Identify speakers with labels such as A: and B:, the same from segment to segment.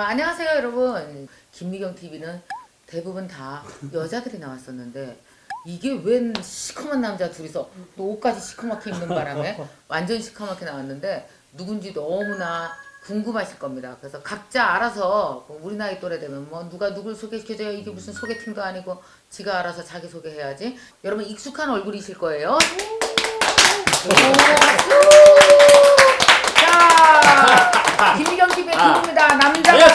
A: 안녕하세요 여러분. 김미경 TV는 대부분 다 여자들이 나왔었는데 이게 웬 시커먼 남자 둘이서 또 옷까지 시커멓게 입는 바람에 완전 시커멓게 나왔는데 누군지 너무나 궁금하실 겁니다. 그래서 각자 알아서 우리 나이 또래 되면 뭐 누가 누굴 소개시켜줘요. 이게 무슨 소개팅도 아니고 지가 알아서 자기 소개해야지. 여러분 익숙한 얼굴이실 거예요. 자, 김미경 TV의 누굽니다. 남자가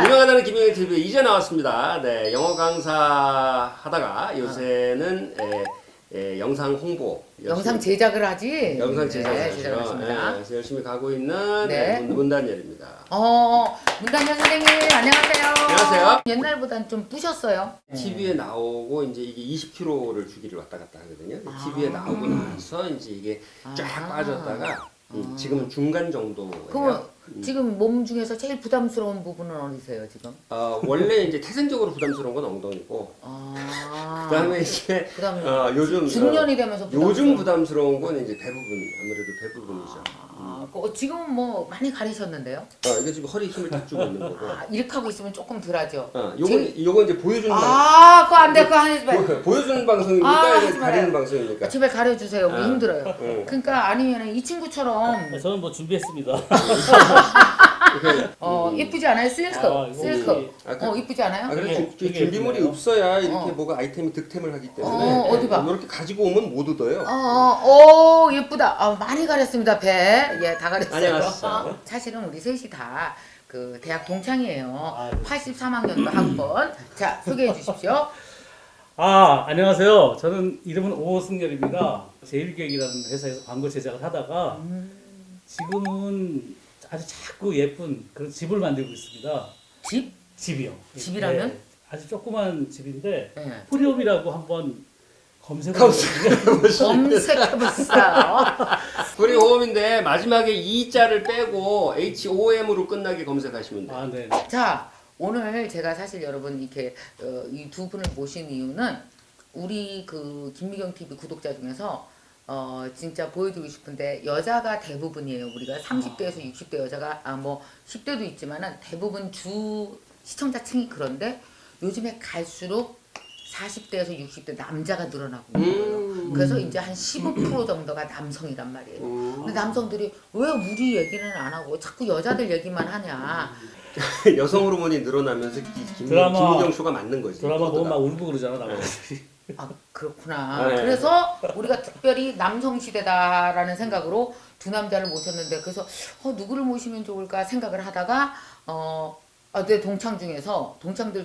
B: 유명하다는 김미경 TV 이제 나왔습니다. 네, 영어 강사 하다가 요새는 영상 홍보,
A: 영상 제작을 하지.
B: 영상 제작을
A: 네,
B: 하죠.
A: 제작을 했습니다.
B: 그래서 열심히 가고 있는
A: 네.
B: 문단열입니다.
A: 문단열 선생님 안녕하세요.
B: 안녕하세요.
A: 옛날보단 좀 뿌셨어요.
B: TV에 나오고 이제 이게 20kg를 주기를 왔다 갔다 하거든요. TV에 나오고 나서 이제 이게 쫙 빠졌다가 지금은 중간 정도예요.
A: 그럼 지금 몸 중에서 제일 부담스러운 부분은 어디세요 지금?
B: 원래 이제 태생적으로 부담스러운 건 엉덩이고, 그다음에 이제
A: 그다음에
B: 요즘
A: 중년이 되면서
B: 요즘 부담스러운 건 이제 배부분, 아무래도 배부분이죠.
A: 지금은 뭐 많이 가리셨는데요?
B: 이게 지금 허리 힘을 딱 주고 있는 거고.
A: 이렇게 하고 있으면 조금 덜하죠.
B: 요건 이제 보여주는
A: 그거 안 돼, 그거 하지 마요.
B: 보여주는 방송입니까?
A: 하지
B: 이게
A: 말아요.
B: 가리는 방송입니까?
A: 제발 가려주세요. 우리 힘들어요. 그러니까 아니면 이 친구처럼
C: 저는 뭐 준비했습니다.
A: 예쁘지 않아요? 실크. 실크. 예쁘지 않아요?
B: 그래
C: 그게
B: 준비물이
C: 있나요?
B: 없어야 이렇게 뭐가 아이템이 득템을 하기 때문에
A: 어디 봐.
B: 이렇게 가지고 오면 못 얻어요.
A: 예쁘다. 많이 가렸습니다, 배. 예, 다 가렸어요.
B: 안녕하세요.
A: 사실은 우리 셋이 다 그 대학 동창이에요.
C: 네.
A: 83학년도 학번. 자, 소개해 주십시오.
C: 안녕하세요. 저는 이름은 오승열입니다. 제일기획이라는 회사에서 광고 제작을 하다가 지금은 아주 작고 예쁜 그런 집을 만들고 있습니다.
A: 집?
C: 집이요.
A: 집이라면?
C: 네, 아주 조그만 집인데
A: 네.
C: 프리홈이라고 한번 검색을
A: 검색해봤어요.
B: 우리 호흡인데 마지막에 E자를 빼고 HOM으로 끝나게 검색하시면 돼요.
C: 네.
A: 자, 오늘 제가 사실 여러분 이렇게 이 두 분을 모신 이유는 우리 그 김미경 TV 구독자 중에서 진짜 보여주고 싶은데 여자가 대부분이에요. 우리가 30대에서 60대 여자가 뭐 10대도 있지만은 대부분 주 시청자층이 그런데 요즘에 갈수록 40대에서 60대 남자가 늘어나고 있는 거예요. 그래서 이제 한 15% 정도가 남성이란 말이에요. 근데 남성들이 왜 우리 얘기는 안 하고 자꾸 여자들 얘기만 하냐.
B: 여성 호르몬이 늘어나면서 김미경 쇼가 맞는 거지.
C: 드라마 보면 막 울고 그러잖아. 나머지.
A: 그렇구나.
B: 네.
A: 그래서 우리가 특별히 남성 시대다라는 생각으로 두 남자를 모셨는데 그래서 누구를 모시면 좋을까 생각을 하다가 내 동창들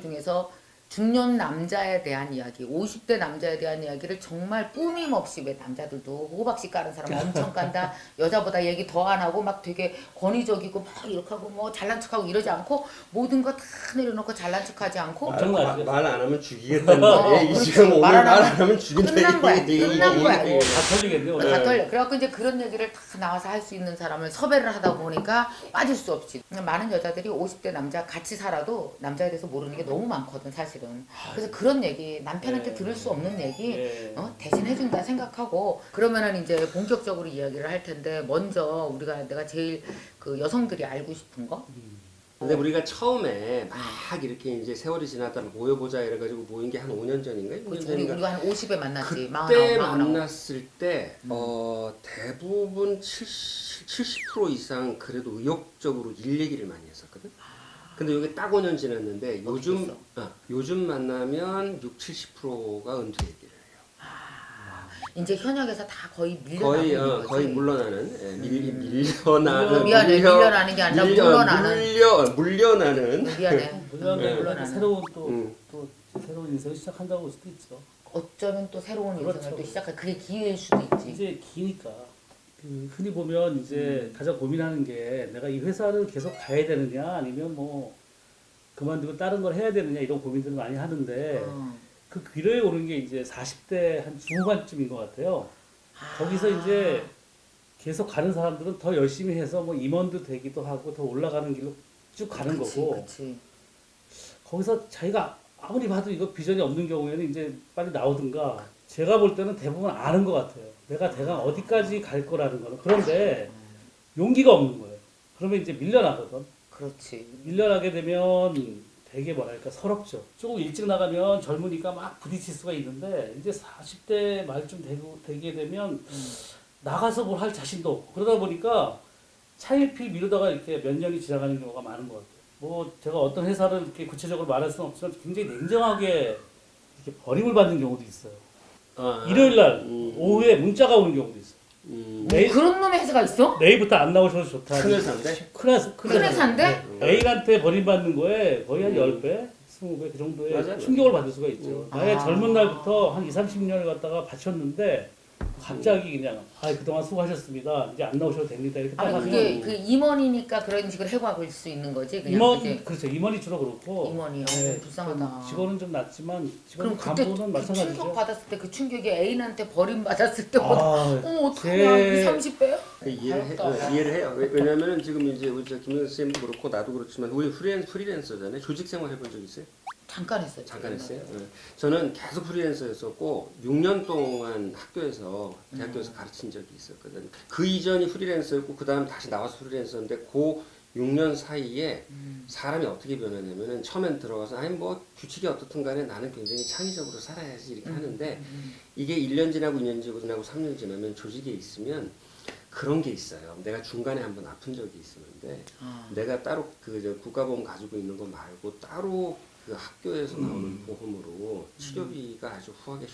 A: 중에서 중년 남자에 대한 이야기, 50대 남자에 대한 이야기를 정말 꾸밈없이 왜 남자들도 호박씨 까는 사람 엄청 깐다. 여자보다 얘기 더 안 하고 막 되게 권위적이고 막 이렇게 하고 뭐 잘난 척하고 이러지 않고 모든 거 다 내려놓고 잘난 척하지 않고
B: 말 안 하면 죽이겠다는 얘기. 지금 오늘 말 안 하면 죽인다.
A: 끝난 거야. 끝난 거야.
C: 다 털리겠네 오늘.
A: 다 털려. 그래갖고 이제 그런 얘기를 다 나와서 할 수 있는 사람을 섭외를 하다 보니까 빠질 수 없지. 많은 여자들이 50대 남자 같이 살아도 남자에 대해서 모르는 게 너무 많거든 사실은. 그래서 그런 얘기 남편한테 들을 수 없는 얘기 대신 해준다 생각하고 그러면은 이제 본격적으로 이야기를 할 텐데 먼저 내가 제일 그 여성들이 알고 싶은 거.
B: 근데 우리가 처음에 막 이렇게 이제 세월이 지나다 모여보자 이래가지고 모인 게 한 5년 전인가?
A: 그렇죠. 우리가 한 50에 만났지.
B: 그때 만났을 때 대부분 70% 이상 그래도 의욕적으로 일 얘기를 많이 했었거든. 근데 이게 딱 5년 지났는데 요즘 만나면 60-70%가 은퇴 얘기를 해요.
A: 이제 현역에서 다 거의 밀려나고 있는 거지.
B: 거의 물러나는 밀려나는
A: 미안해. 밀려나는 게 아니라
B: 물려나는
A: 미안해.
C: 물러나는 새로운 또 새로운 인생을 시작한다고 할 수도 있죠.
A: 어쩌면 또 새로운 인생을
C: 그렇죠.
A: 또 시작할 그게 기회일 수도 있지.
C: 이제 기니까 흔히 보면 이제 가장 고민하는 게 내가 이 회사를 계속 가야 되느냐 아니면 뭐 그만두고 다른 걸 해야 되느냐 이런 고민들을 많이 하는데 그 기로에 오는 게 이제 40대 한 중반쯤인 것 같아요. 거기서 이제 계속 가는 사람들은 더 열심히 해서 뭐 임원도 되기도 하고 더 올라가는 길로 쭉 가는 거고
A: 그치.
C: 거기서 자기가 아무리 봐도 이거 비전이 없는 경우에는 이제 빨리 나오든가 제가 볼 때는 대부분 아는 것 같아요. 내가 대강 어디까지 갈 거라는 거는. 그런데 용기가 없는 거예요. 그러면 이제 밀려나거든.
A: 그렇지.
C: 밀려나게 되면 되게 뭐랄까 서럽죠. 조금 일찍 나가면 젊으니까 막 부딪힐 수가 있는데 이제 40대 말쯤 되게 되면 나가서 뭘 할 자신도 없고 그러다 보니까 차일피일 미루다가 이렇게 몇 년이 지나가는 경우가 많은 것 같아요. 뭐 제가 어떤 회사를 이렇게 구체적으로 말할 수는 없지만 굉장히 냉정하게 이렇게 버림을 받는 경우도 있어요. 일요일 날 오후에 문자가 오는 경우도 있어요. 내일,
A: 그런 놈의 회사가 있어?
C: 내일부터 안 나오셔도 좋다.
B: 큰 회사인데?
A: 큰 회사인데?
C: 애인한테 버림받는 거에 거의 한 10배, 20배 그 정도의
B: 맞아요.
C: 충격을 받을 수가 있죠. 나의
A: 아.
C: 젊은 날부터 한 20, 30년을 갖다가 바쳤는데 갑자기 그냥 그동안 수고하셨습니다. 이제 안 나오셔도 됩니다. 이렇게 딱
A: 아니
C: 하면
A: 그게 그 임원이니까 그런 식으로 해고할 수 있는 거지 그냥. 그지?
C: 그렇죠. 임원이 주로 그렇고
A: 임원이요. 불쌍하다.
C: 좀 직원은 좀 낫지만 직원
A: 그럼 그때
C: 간부는
A: 그
C: 마찬가지죠.
A: 충격 받았을 때 그 충격이 애인한테 버림받았을 때보다
C: 아,
A: 어떡하냐 30배요?
B: 이해를 해요. 왜냐면은 지금 이제 우리 김영선 쌤도 그렇고 나도 그렇지만 우리 프리랜서잖아요. 조직 생활 해본 적 있어요?
A: 잠깐 했어요.
B: 잠깐 했어요. 네. 저는 계속 프리랜서였었고 6년 동안 대학교에서 가르친 적이 있었거든. 그 이전이 프리랜서였고 그 다음 다시 나와서 프리랜서인데 그 6년 사이에 사람이 어떻게 변하냐면은 처음엔 들어가서 아니 뭐 규칙이 어떻든 간에 나는 굉장히 창의적으로 살아야지 이렇게 하는데 이게 1년 지나고 2년 지나고 3년 지나면 조직에 있으면 그런 게 있어요. 내가 중간에 한번 아픈 적이 있었는데 내가 따로 그 국가보험 가지고 있는 거 말고 따로 그 학교에서 나오는 보험으로 치료비가 아주 후하게 샥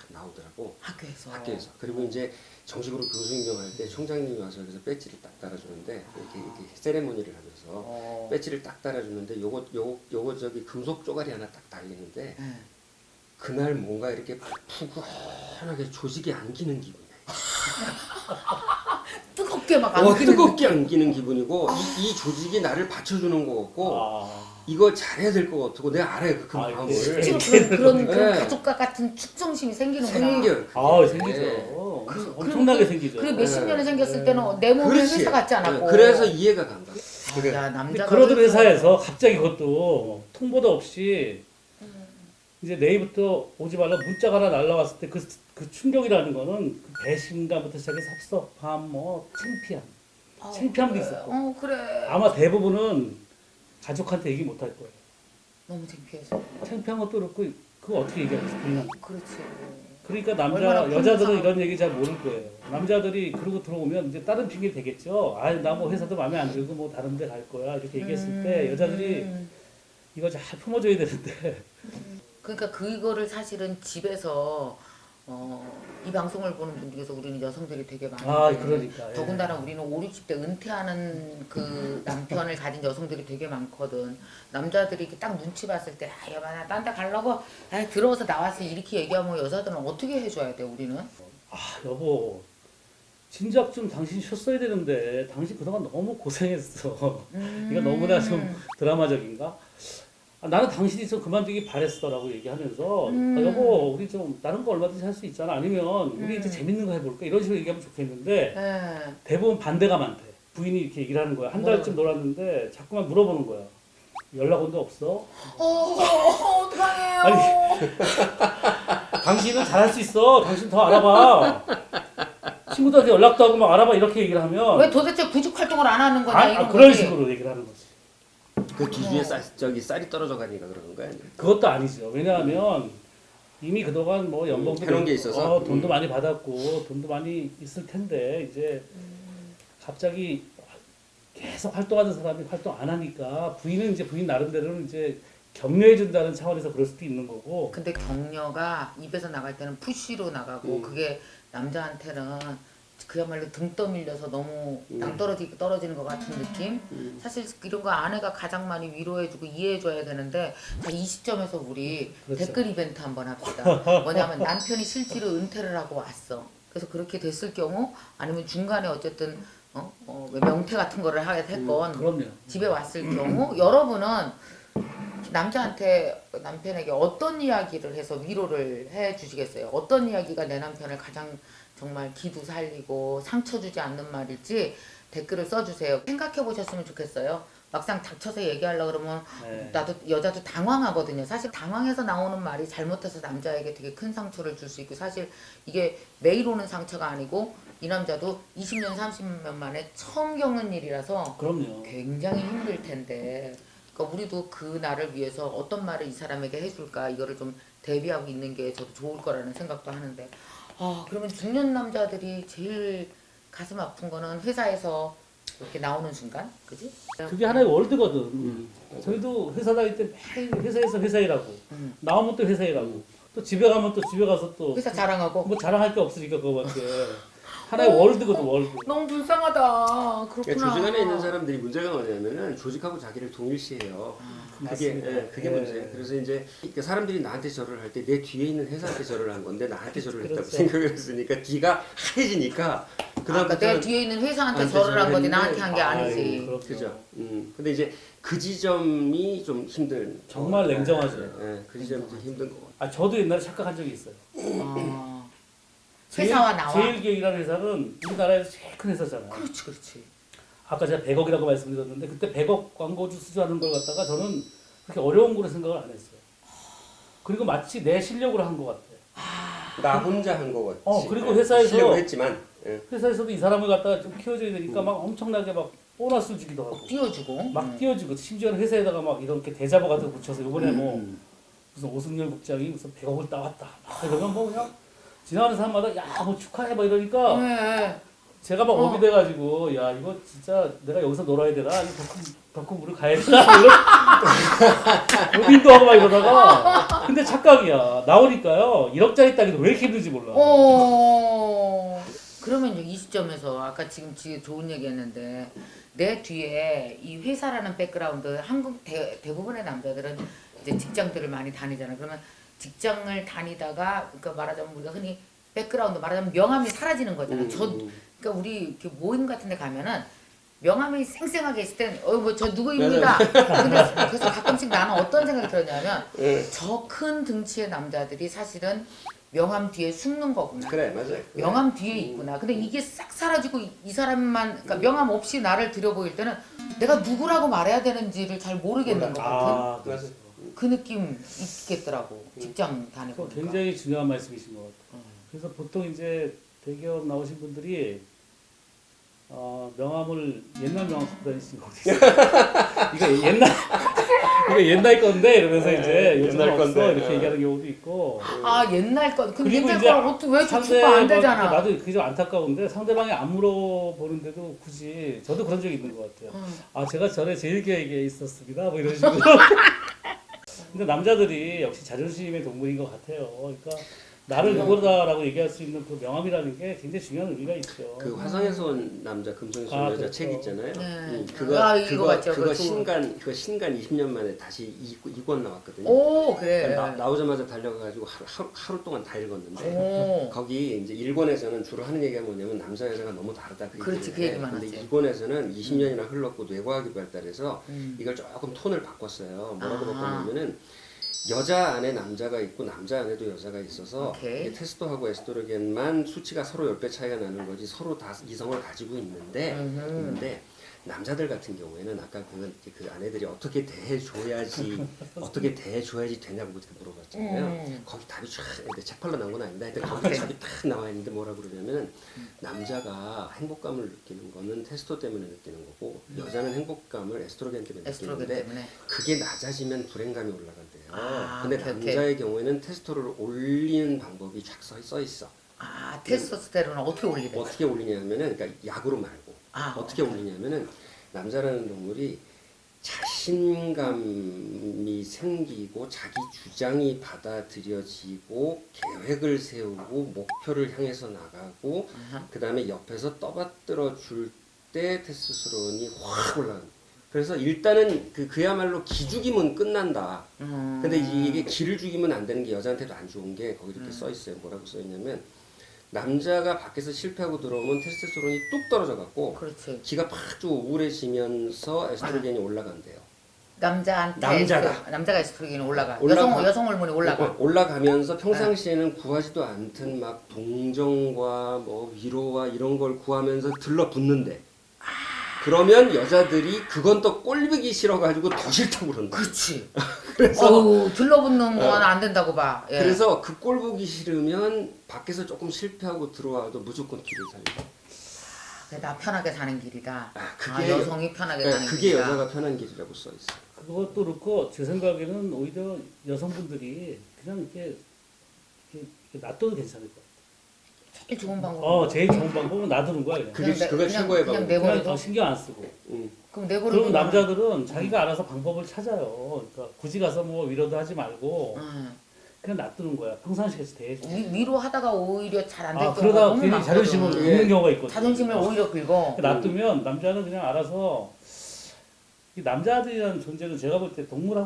B: 나오더라고. 학교에서. 그리고 이제 정식으로 교수 임명할 때 총장님이 와서 여기서 배지를 딱 달아주는데 이렇게 세레모니를 하면서 배지를 딱 달아주는데 요거 저기 금속 쪼가리 하나 딱 달리는데 그날 뭔가 이렇게 푸근하게 조직이 안기는 기분이야.
A: 뜨겁게 막 안기는
B: 뜨겁게 안기는 기분이고 이 조직이 나를 받쳐주는 것 같고 이거 잘해야 될 것 같고 내가 알아요 그 마음을.
A: 그런
B: 네.
A: 가족과 같은 축성심이 생기는구나.
B: 생겨요.
C: 생기죠. 엄청나게 생기죠.
A: 그리고 몇십 년에 생겼을 때는 내 몸에
B: 그렇지.
A: 회사 같지 않았고.
B: 그래서 이해가 간다.
A: 야,
C: 근데
A: 남자가
C: 그러던 회사에서 갑자기 그것도 통보도 없이 이제 내일부터 오지 말라 문자가 하나 날라왔을 때 그 충격이라는 거는 그 배신감부터 시작해서 섭섭함, 뭐 창피함도
A: 그래.
C: 있었고
A: 그래.
C: 아마 대부분은 가족한테 얘기 못 할 거예요.
A: 너무 창피해서.
C: 창피한 것도 그렇고 그거 어떻게 얘기하겠어 부인한테.
A: 그렇지.
C: 그러니까
A: 얼마나
C: 여자들은
A: 큰
C: 이런 얘기 잘 모를 거예요. 남자들이 그러고 들어오면 이제 다른 핑계 되겠죠. 나 뭐 회사도 마음에 안 들고 뭐 다른 데 갈 거야 이렇게 얘기했을 때 여자들이 이거 잘 품어줘야 되는데
A: 그러니까 그거를 사실은 집에서 이 방송을 보는 분들 중에서 우리는 여성들이 되게 많은데
C: 그러니까
A: 더군다나 우리는 5, 60대 은퇴하는 그 남편을 가진 여성들이 되게 많거든. 남자들이 이렇게 딱 눈치 봤을 때 여봐 나 딴 데 가려고 들어와서 나와서 이렇게 얘기하면 여자들은 어떻게 해줘야 돼 우리는?
C: 여보 진작 좀 당신 쉬었어야 되는데 당신 그동안 너무 고생했어. 이거 너무나 좀 드라마적인가? 나는 당신이 좀 그만두기 바랬어라고 얘기하면서 여보 우리 좀 다른 거 얼마든지 할 수 있잖아. 아니면 우리 이제 재밌는 거 해볼까? 이런 식으로 얘기하면 좋겠는데 대부분 반대가 많대. 부인이 이렇게 얘기를 하는 거야. 한 달쯤 놀았는데 자꾸만 물어보는 거야. 연락 온 데 없어?
A: 어떡해요?
C: 아니 당신은 잘할 수 있어. 당신 더 알아봐. 친구들한테 연락도 하고 막 알아봐 이렇게 얘기를 하면
A: 왜 도대체 구직 활동을 안 하는 거냐 이런
C: 그런
A: 거지.
C: 식으로 얘기를 하는 거지.
B: 그 기준에 쌀이 떨어져 가니까 그러는 거야.
C: 그것도 아니죠. 왜냐하면 이미 그동안 뭐 연봉도
B: 해놓은 게 있어서
C: 돈도 많이 받았고 돈도 많이 있을 텐데 이제 갑자기 계속 활동하는 사람이 활동 안 하니까 부인은 이제 부인 나름대로는 이제 격려해 준다는 차원에서 그럴 수도 있는 거고.
A: 근데 격려가 입에서 나갈 때는 푸시로 나가고 그게 남자한테는 그야말로 등 떠밀려서 너무 떨어지는 것 같은 느낌? 사실 이런 거 아내가 가장 많이 위로해주고 이해해줘야 되는데 자, 이 시점에서 우리
C: 그렇죠.
A: 댓글 이벤트 한번 합시다. 뭐냐면 남편이 실제로 은퇴를 하고 왔어. 그래서 그렇게 됐을 경우 아니면 중간에 어쨌든 명퇴 같은 거를 했건
C: 그럼요.
A: 집에 왔을 경우 여러분은 남편에게 어떤 이야기를 해서 위로를 해 주시겠어요? 어떤 이야기가 내 남편을 가장 정말 기도 살리고 상처 주지 않는 말일지 댓글을 써주세요. 생각해 보셨으면 좋겠어요. 막상 닥쳐서 얘기하려고 그러면 여자도 당황하거든요. 사실 당황해서 나오는 말이 잘못해서 남자에게 되게 큰 상처를 줄 수 있고 사실 이게 매일 오는 상처가 아니고 이 남자도 20년 30년 만에 처음 겪는 일이라서
C: 그럼요.
A: 굉장히 힘들 텐데 그러니까 우리도 그 날을 위해서 어떤 말을 이 사람에게 해줄까 이거를 좀 대비하고 있는 게 저도 좋을 거라는 생각도 하는데 그러면 중년 남자들이 제일 가슴 아픈 거는 회사에서 이렇게 나오는 순간 그지?
C: 그게 하나의 월드거든. 저희도 회사 다닐 때 매일 회사에서 회사 일하고 나오면 또 회사 일하고 또 집에 가면 또 집에 가서 또
A: 회사 자랑하고
C: 뭐 자랑할 게 없으니까 그거밖에. 하나의 월드거든 월드.
A: 너무 불쌍하다.
B: 그러니까
A: 그렇구나.
B: 조직 안에 있는 사람들이 문제가 뭐냐면은 조직하고 자기를 동일시해요. 그게
C: 맞습니다.
B: 그게
C: 예.
B: 문제. 그래서 이제 그러니까 사람들이 나한테 절을 할 때 내 뒤에 있는 회사한테 절을 한 건데 나한테 절을 했다고
C: 그렇죠.
B: 생각을 했으니까 뒤가 하얘지니까
A: 그러니까 내 뒤에 있는 회사한테 절을 한 거지 나한테 한 게 아니지.
C: 그렇죠.
B: 그죠. 근데 이제 그 지점이 좀 힘든.
C: 정말 냉정하죠.
B: 그 지점이 좀 힘든 거.
C: 아 저도 옛날에 착각한 적이 있어요.
A: 회사와 나와.
C: 제일기획이라는 회사는 우리나라에서 제일 큰 회사잖아요.
A: 그렇지 그렇지.
C: 아까 제가 100억이라고 말씀드렸는데 그때 100억 광고주 수주하는 걸 갖다가 저는 그렇게 어려운 거로 생각을 안 했어요. 그리고 마치 내 실력으로 한 것 같아요.
B: 나 혼자 한 거 같지.
C: 그리고 회사에서
B: 실력을 했지만.
C: 회사에서도 이 사람을 갖다가 좀 키워줘야 되니까 막 엄청나게 막 보너스를 주기도 하고
A: 띄워주고.
C: 막 띄워주고 심지어는 회사에다가 막 이렇게 대자보 같은 거 붙여서 이번에 뭐 무슨 오승열 국장이 무슨 100억을 따왔다 막 이러면 뭐 그냥 지나가는 사람마다 야 뭐 축하해 막 이러니까
A: 네.
C: 제가 막 업이 돼가지고 야 이거 진짜 내가 여기서 놀아야 되나 아니 덕후 물을 가야 되나 뭐 이런 고민도 하고 막 이러다가 근데 착각이야 나오니까요 1억짜리 따기도 왜 이렇게 힘든지 몰라.
A: 그러면 이 시점에서 아까 지금 좋은 얘기했는데 내 뒤에 이 회사라는 백그라운드 한국 대부분의 남자들은 이제 직장들을 많이 다니잖아. 그러면 직장을 다니다가 그러니까 말하자면 우리가 흔히 백그라운드 말하자면 명함이 사라지는 거잖아. 그러니까 우리 이렇게 모임 같은 데 가면은 명함이 생생하게 있을 땐 뭐 저 누구입니다. 근데 그래서 가끔씩 나는 어떤 생각이 들었냐면 저 큰 등치의 남자들이 사실은 명함 뒤에 숨는 거구나.
B: 그래 맞아요.
A: 명함 뒤에 있구나. 근데 이게 싹 사라지고 이 사람만 그러니까 명함 없이 나를 들여보일 때는 내가 누구라고 말해야 되는지를 잘 모르겠는 것 같은
B: 맞아.
A: 그 느낌 있겠더라고. 직장 다니고.
C: 그거 굉장히 중요한 말씀이신 것 같아요. 그래서 보통 이제 대기업 나오신 분들이 명함을 옛날 명함 갖고 다니시는 거 같아요. 이거 옛날 건데 이러면서 이제 요즘은
B: 옛날
C: 없어
B: 건데.
C: 이렇게 얘기하는 경우도 있고.
A: 옛날 거. 근데
C: 그리고
A: 옛날
C: 이제
A: 거 어떻게 왜 주가 안 되잖아.
C: 나도 그게 좀 안타까운데 상대방이 안 물어보는데도 굳이 저도 그런 적이 있는 것 같아요. 제가 전에 제일기획에 있었습니다. 뭐 이런 식으로. 근데 남자들이 역시 자존심의 동물인 것 같아요. 그러니까 나를 누구다라고 얘기할 수 있는 그 명함이라는 게 굉장히 중요한 의미가 있죠.
B: 그 화성에서 온 남자, 금성에서 온 여자
C: 그렇죠.
B: 책 있잖아요.
A: 네.
B: 그거
A: 맞죠.
B: 그거
A: 그거
B: 신간 20년 만에 다시 2권 나왔거든요.
A: 오 그래.
B: 나오자마자 달려가가지고 하루 동안 다 읽었는데 거기 이제 1권에서는 주로 하는 얘기가 뭐냐면 남자 여자가 너무 다르다 그
A: 그렇지, 그 얘기만
B: 근데
A: 하지.
B: 2권에서는 20년이나 흘렀고 뇌과학이 발달해서 이걸 조금 톤을 바꿨어요. 뭐라고 바꿨냐면은 여자 안에 남자가 있고 남자 안에도 여자가 있어서
A: 오케이.
B: 테스토하고 에스트로겐만 수치가 서로 10배 차이가 나는 거지 서로 다 이성을 가지고 있는데 남자들 같은 경우에는 아까 그 아내들이 어떻게 대해줘야지 되냐고 그렇게 물어봤잖아요. 거기 답이 쫙 책 팔로 나온 건 아닌데 하여튼 거기 답이 딱 나와 있는데 뭐라 그러냐면은 남자가 행복감을 느끼는 거는 테스토 때문에 느끼는 거고 여자는 행복감을 에스트로겐 때문에 느끼는데 그게 낮아지면 불행감이 올라간대요. 근데 남자의 경우에는 테스토를 올리는 방법이 쫙 써 있어.
A: 테스토스테론을 어떻게 올리게 돼?
B: 어떻게 올리냐면은 그러니까 약으로 말고 어떻게 올리냐면은 남자라는 동물이 자신감이 생기고 자기 주장이 받아들여지고 계획을 세우고 목표를 향해서 나가고 그 다음에 옆에서 떠받들어 줄 때 테스토스테론이 확 올라간다. 그래서 일단은 그야말로 기죽이면 끝난다. 근데 이게 기를 죽이면 안 되는 게 여자한테도 안 좋은 게 거기 이렇게 써 있어요. 뭐라고 써 있냐면 남자가 밖에서 실패하고 들어오면 테스토스테론이 뚝 떨어져 갖고
A: 그렇지.
B: 기가 팍 좀 우울해지면서 에스트로겐이 올라간대요.
A: 남자가 에스트로겐이 올라가. 여성 호르몬이 올라가.
B: 올라가면서 평상시에는 구하지도 않던 막 동정과 뭐 위로와 이런 걸 구하면서 들러붙는데 그러면 여자들이 그건 또 꼴보기 싫어가지고 더 싫다고 그런다.
A: 그렇지.
B: 그래서
A: 들러붙는 건 안 된다고 봐. 예.
B: 그래서 그 꼴 보기 싫으면 밖에서 조금 실패하고 들어와도 무조건 길을 살려.
A: 나 편하게 사는 길이다.
B: 그게
A: 여성이 편하게 사는
B: 그게
A: 길이다.
B: 여자가 편한 길이라고 써 있어.
C: 그것도 그렇고 제 생각에는 오히려 여성분들이 그냥 이렇게 놔둬도 괜찮을 것 같아요.
A: 제일 좋은 방법.
C: 제일 좋은 방법은 놔두는 거야 그냥.
B: 그게 최고의
A: 그냥
B: 방법.
A: 내버려둬.
C: 그냥 신경 안 쓰고.
A: 그럼 내버려.
C: 그럼 남자들은 자기가 알아서 방법을 찾아요. 그러니까 굳이 가서 뭐 위로도 하지 말고 그냥 놔두는 거야. 평상시에서 대해줘.
A: 위로하다가 오히려 잘 안 될 경우가
C: 그러다가
A: 너무
C: 괜히
A: 많거든.
C: 자존심을 긁는 경우가 있거든.
A: 자존심을 오히려 긁어.
C: 놔두면 남자는 그냥 알아서 이 남자들이라는 존재는 제가 볼 때 동물을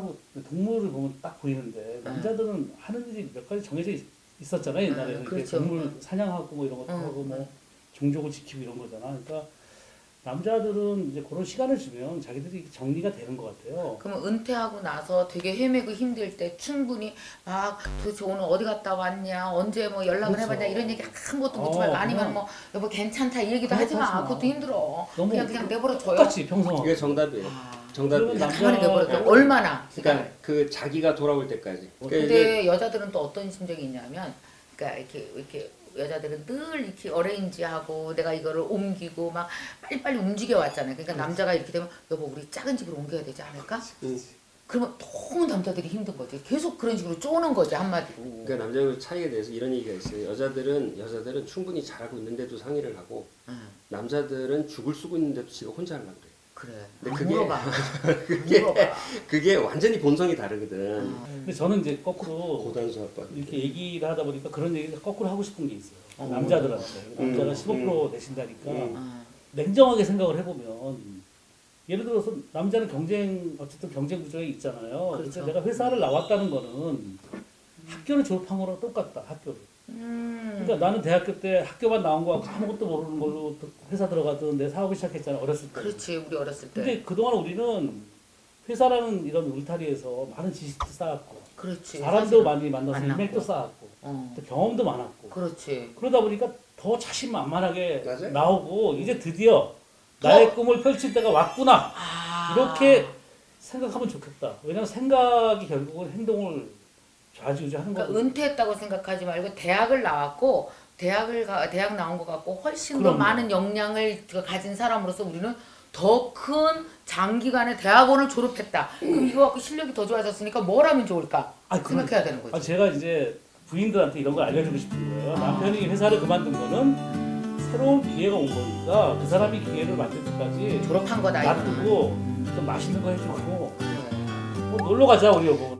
C: 보면 딱 보이는데 남자들은 하는 일이 몇 가지 정해져 있었잖아요 옛날에 이렇게
A: 그렇죠.
C: 동물 사냥하고 뭐 이런 것도 하고 뭐 종족을 지키고 이런 거잖아. 그러니까 남자들은 이제 그런 시간을 주면 자기들이 정리가 되는 것 같아요.
A: 그러면 은퇴하고 나서 되게 헤매고 힘들 때 충분히 막 도대체 오늘 어디 갔다 왔냐, 언제 뭐 연락을
C: 그렇죠.
A: 해봤냐 이런 얘기 아무것도 묻지 말고 아니면 뭐 여보 괜찮다 이 얘기도 하지 마. 그것도 힘들어.
C: 너무
A: 그냥 내버려둬요.
C: 똑같이 평소.
B: 이게 정답이에요. 정답이에요.
C: 그러면
A: 가만히 내버려둬.
B: 네.
A: 얼마나.
B: 그러니까 그 자기가 돌아올 때까지. 그러니까 이제
A: 근데 여자들은 또 어떤 심정이 있냐면, 그러니까 이렇게 여자들은 늘 이렇게 어레인지하고 내가 이거를 옮기고 막 빨리빨리 움직여 왔잖아요. 그러니까 남자가 이렇게 되면 여보 우리 작은 집으로 옮겨야 되지 않을까? 그러면 너무 남자들이 힘든 거지. 계속 그런 식으로 쪼는 거지 한마디로.
B: 그러니까 남자의 차이에 대해서 이런 얘기가 있어요. 여자들은 충분히 잘하고 있는데도 상의를 하고 남자들은 죽을 쓰고 있는데도 지가 혼자 하려고 그래.
A: 그래.
B: 근데
A: 안 물어봐.
B: 그게 그게 완전히 본성이 다르거든.
C: 근데 저는 이제 거꾸로
B: 고단수 아빠.
C: 이렇게 얘기를 하다 보니까 그런 얘기를 거꾸로 하고 싶은 게 있어요. 남자들한테. 남자가 15% 내신다니까 냉정하게 생각을 해보면 예를 들어서 남자는 어쨌든 경쟁 구조에 있잖아요.
A: 그렇죠.
C: 그래서 내가 회사를 나왔다는 거는 학교를 졸업한 거랑 똑같다. 학교를. 그러니까 나는 대학교 때 학교만 나온 거 아무것도 모르는 걸로 회사 들어가든 내 사업을 시작했잖아 어렸을 때.
A: 그렇지 우리 어렸을 때.
C: 근데 그동안 우리는 회사라는 이런 울타리에서 많은 지식도 쌓았고
A: 그렇지.
C: 사람도
A: 사실은.
C: 많이 만나서
A: 만났고.
C: 인맥도 쌓았고
A: 어.
C: 또 경험도 많았고
A: 그렇지.
C: 그러다 보니까 더 자신만만하게
B: 맞아요.
C: 나오고 이제 드디어 나의 꿈을 펼칠 때가 왔구나 이렇게 생각하면 좋겠다. 왜냐면 생각이 결국은 행동을 좌지우지하는
A: 그러니까
C: 거거든.
A: 은퇴했다고 생각하지 말고 대학을 나왔고 대학 나온 것 같고 훨씬 더
C: 그럼요.
A: 많은 역량을 가진 사람으로서 우리는 더 큰 장기간의 대학원을 졸업했다. 그럼 이거 갖고 실력이 더 좋아졌으니까 뭘 하면 좋을까 생각해야 되는 거지.
C: 제가 이제 부인들한테 이런 걸 알려주고 싶은 거예요. 남편이 회사를 그만둔 거는 새로운 기회가 온 거니까 그 사람이 기회를 만들 때까지
A: 졸업한 거다. 이거는.
C: 놔두고 좀 맛있는 거 해주고
A: 그래.
C: 뭐 놀러 가자 우리 여보.